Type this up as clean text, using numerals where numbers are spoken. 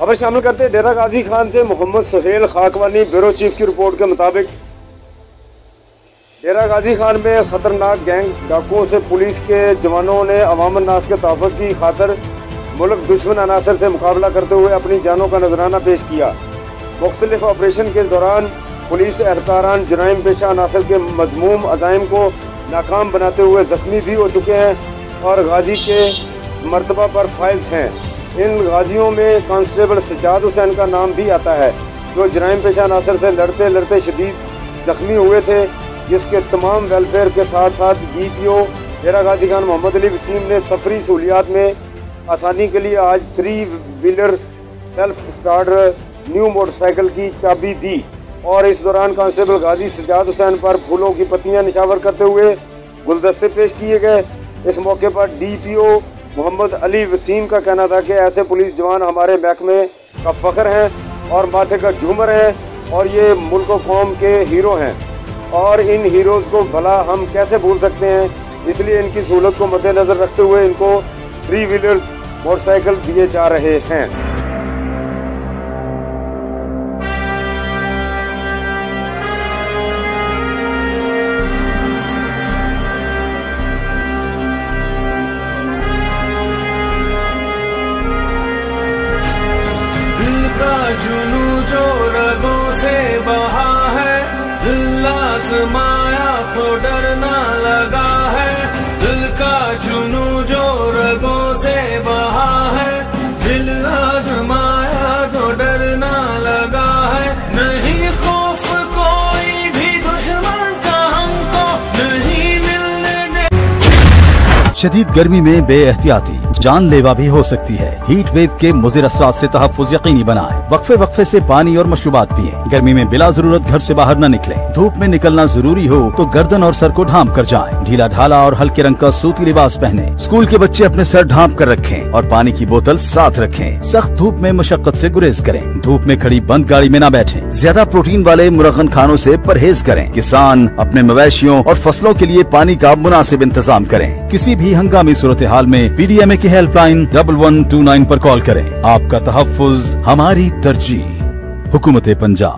खबर शामिल करते हैं डेरा गाजी खान से मोहम्मद सुहेल खाकवानी ब्यूरो चीफ की रिपोर्ट के मुताबिक डेरा गाजी खान में खतरनाक गैंग डाकुओं से पुलिस के जवानों ने अवाम नास के तहफ़्फ़ुज़ की खातर मुल्क दुश्मन अनासर से मुकाबला करते हुए अपनी जानों का नजराना पेश किया। मुख्तलिफ ऑपरेशन के दौरान पुलिस एहलकारान जराइम पेशा अनासर के मज़मूम अज़ाइम को नाकाम बनाते हुए ज़ख्मी भी हो चुके हैं और गाजी के मरतबा पर फाइज हैं। इन गाजियों में कांस्टेबल सज्जाद हुसैन का नाम भी आता है, जो जराइम पेशा अनासर से लड़ते लड़ते शदीद ज़ख्मी हुए थे, जिसके तमाम वेलफेयर के साथ साथ DPO डेरा गाजी खान मोहम्मद अली वसीम ने सफरी सहूलियात में आसानी के लिए आज 3 wheeler self start new motorcycle की चाबी दी और इस दौरान कांस्टेबल गाजी सज्जाद हुसैन पर फूलों की पत्तियां निशावर करते हुए गुलदस्ते पेश किए गए। इस मौके पर DPO मोहम्मद अली वसीम का कहना था कि ऐसे पुलिस जवान हमारे महकमे का फ़ख्र हैं और माथे का झूमर हैं और ये मुल्क व कौम के हीरो हैं और इन हीरोज़ को भला हम कैसे भूल सकते हैं। इसलिए इनकी सहूलत को मद्देनज़र रखते हुए इनको 3 व्हीलर मोटरसाइकिल दिए जा रहे हैं। जुनू जो रगों से बहा है, दिल आज़माया तो डरना लगा है। दिल का जुनू जो रगों से बहा है, दिल आज़माया तो डरना लगा है। नहीं खौफ कोई भी दुश्मन का हमको नहीं मिलने दे। शदीद गर्मी में बेएहतियाती जानलेवा भी हो सकती है। हीट वेव के मुज़िर असरात से तहफ़्फ़ुज़ यकीनी बनाएं। वक्फे वक्फे से पानी और मशरूबात पिएं। गर्मी में बिला जरूरत घर से बाहर न निकलें। धूप में निकलना जरूरी हो तो गर्दन और सर को ढांप कर जाएं। ढीला ढाला और हल्के रंग का सूती लिबास पहनें। स्कूल के बच्चे अपने सर ढांप कर रखें और पानी की बोतल साथ रखें। सख्त धूप में मशक्कत से गुरेज करें। धूप में खड़ी बंद गाड़ी में न बैठें। ज्यादा प्रोटीन वाले मुरगन खानों से परहेज करें। किसान अपने मवेशियों और फसलों के लिए पानी का मुनासिब इंतजाम करें। किसी भी हंगामी सूरत हाल में PDMA की हेल्पलाइन 1129 पर कॉल करें। आपका तहफ़्फ़ुज़ हमारी तरजीह। हुकूमत पंजाब।